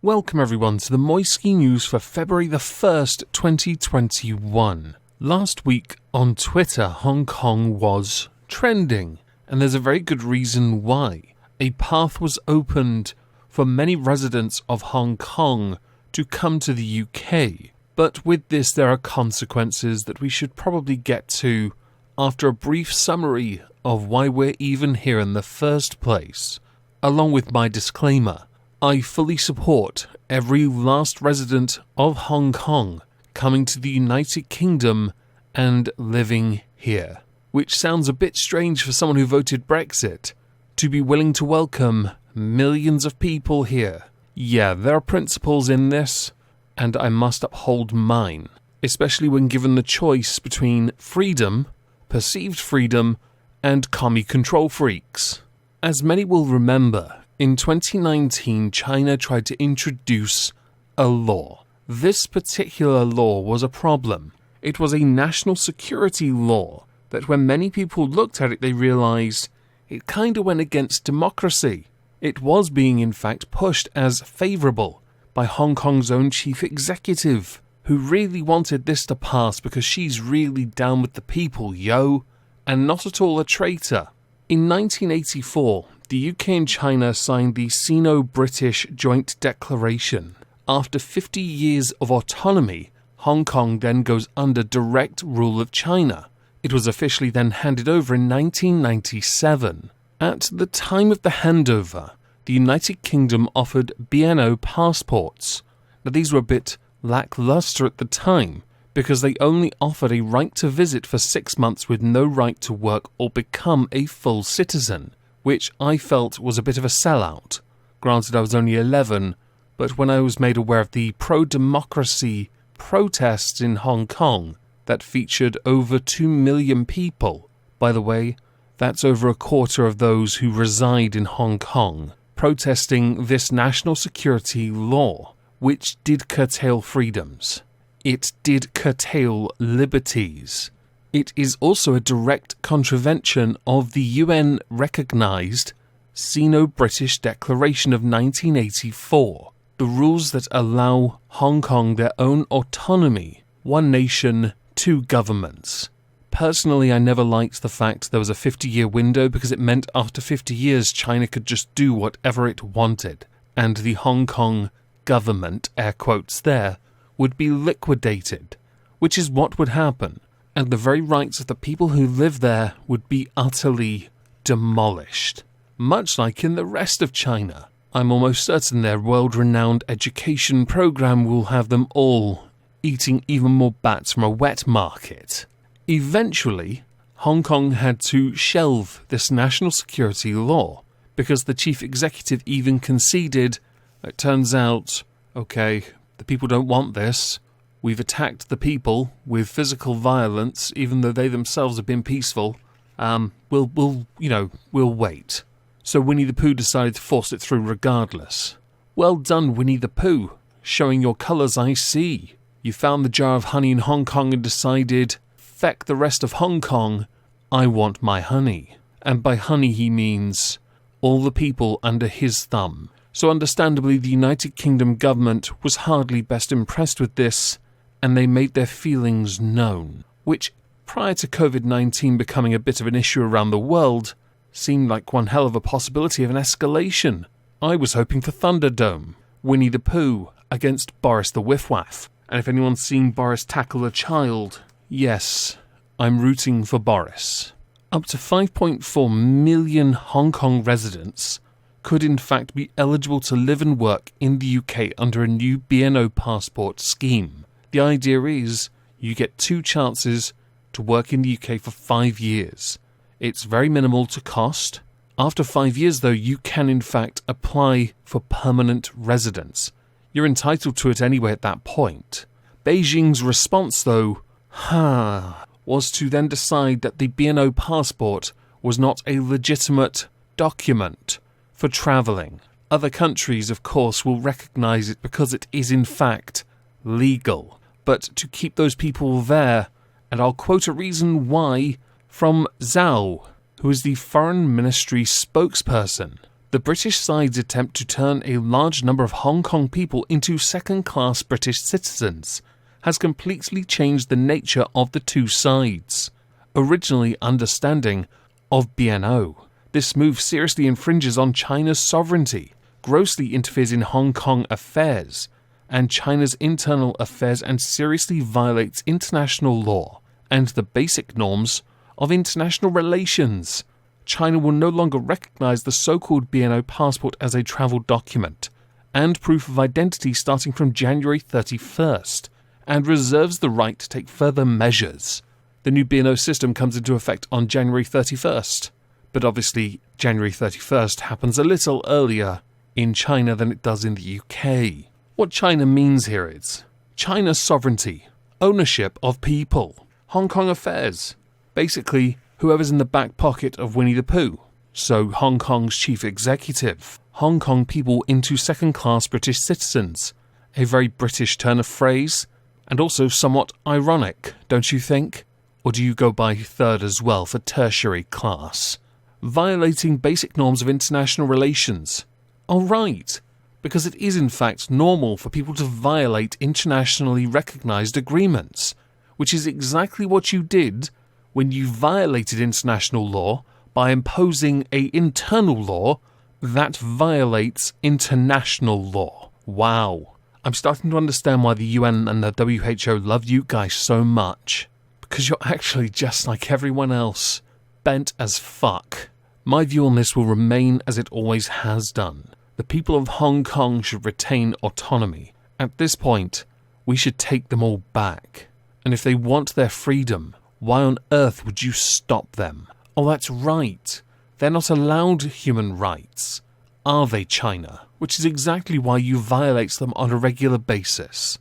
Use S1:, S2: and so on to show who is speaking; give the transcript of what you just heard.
S1: Welcome everyone to the Moisky News for February the 1st, 2021. Last week on Twitter, Hong Kong was trending, and there's a very good reason why. A path was opened for many residents of Hong Kong to come to the UK. But with this, there are consequences that we should probably get to after a brief summary of why we're even here in the first place. Along with my disclaimer, I fully support every last resident of Hong Kong coming to the United Kingdom and living here. Which sounds a bit strange for someone who voted Brexit, to be willing to welcome millions of people here. Yeah, there are principles in this, and I must uphold mine, especially when given the choice between freedom, perceived freedom, and commie control freaks. As many will remember, in 2019, China tried to introduce a law. This particular law was a problem. It was a national security law that when many people looked at it, they realized it kind of went against democracy. It was being, in fact, pushed as favorable by Hong Kong's own chief executive, who really wanted this to pass because she's really down with the people, yo, and not at all a traitor. In 1984, the UK and China signed the Sino-British Joint Declaration. After 50 years of autonomy, Hong Kong then goes under direct rule of China. It was officially then handed over in 1997. At the time of the handover, the United Kingdom offered BNO passports. Now, these were a bit lackluster at the time because they only offered a right to visit for 6 months with no right to work or become a full citizen, which I felt was a bit of a sellout. Granted, I was only 11, but when I was made aware of the pro-democracy protests in Hong Kong that featured over 2 million people, by the way, that's over a quarter of those who reside in Hong Kong, protesting this national security law, which did curtail freedoms. It did curtail liberties. It is also a direct contravention of the UN-recognised Sino-British Declaration of 1984, the rules that allow Hong Kong their own autonomy, one nation, two governments. Personally, I never liked the fact there was a 50-year window because it meant after 50 years China could just do whatever it wanted, and the Hong Kong government, air quotes there, would be liquidated, which is what would happen, and the very rights of the people who live there would be utterly demolished. Much like in the rest of China, I'm almost certain their world-renowned education program will have them all eating even more bats from a wet market. Eventually, Hong Kong had to shelve this national security law because the chief executive even conceded, it turns out, okay, the people don't want this. We've attacked the people with physical violence, even though they themselves have been peaceful. We'll wait. So Winnie the Pooh decided to force it through regardless. Well done, Winnie the Pooh. Showing your colours, I see. You found the jar of honey in Hong Kong and decided, feck the rest of Hong Kong, I want my honey. And by honey he means all the people under his thumb. So understandably, the United Kingdom government was hardly best impressed with this, and they made their feelings known, which, prior to COVID-19 becoming a bit of an issue around the world, seemed like one hell of a possibility of an escalation. I was hoping for Thunderdome, Winnie the Pooh against Boris the Whiff-Waff. And if anyone's seen Boris tackle a child, yes, I'm rooting for Boris. Up to 5.4 million Hong Kong residents could in fact be eligible to live and work in the UK under a new BNO passport scheme. The idea is you get 2 chances to work in the UK for 5 years. It's very minimal to cost. After 5 years, though, you can in fact apply for permanent residence. You're entitled to it anyway at that point. Beijing's response, though, was to then decide that the BNO passport was not a legitimate document for travelling. Other countries, of course, will recognise it because it is in fact legal. but to keep those people there. And I'll quote a reason why from Zhao, who is the Foreign Ministry spokesperson. The British side's attempt to turn a large number of Hong Kong people into second-class British citizens has completely changed the nature of the two sides' originally understanding of BNO. This move seriously infringes on China's sovereignty, grossly interferes in Hong Kong affairs and China's internal affairs, and seriously violates international law and the basic norms of international relations. China will no longer recognize the so-called BNO passport as a travel document and proof of identity starting from January 31st, and reserves the right to take further measures. The new BNO system comes into effect on January 31st, but obviously January 31st happens a little earlier in China than it does in the UK. What China means here is China's sovereignty, ownership of people, Hong Kong affairs, basically whoever's in the back pocket of Winnie the Pooh. So Hong Kong's chief executive, Hong Kong people into second-class British citizens. A very British turn of phrase, and also somewhat ironic, don't you think? Or do you go by third as well for tertiary class? Violating basic norms of international relations. Oh, right, because it is in fact normal for people to violate internationally recognized agreements, which is exactly what you did when you violated international law by imposing an internal law that violates international law. Wow. I'm starting to understand why the UN and the WHO love you guys so much. Because you're actually just like everyone else. Bent as fuck. My view on this will remain as it always has done. The people of Hong Kong should retain autonomy. At this point, we should take them all back. And if they want their freedom, why on earth would you stop them? Oh, that's right. They're not allowed human rights, are they, China? Which is exactly why you violate them on a regular basis.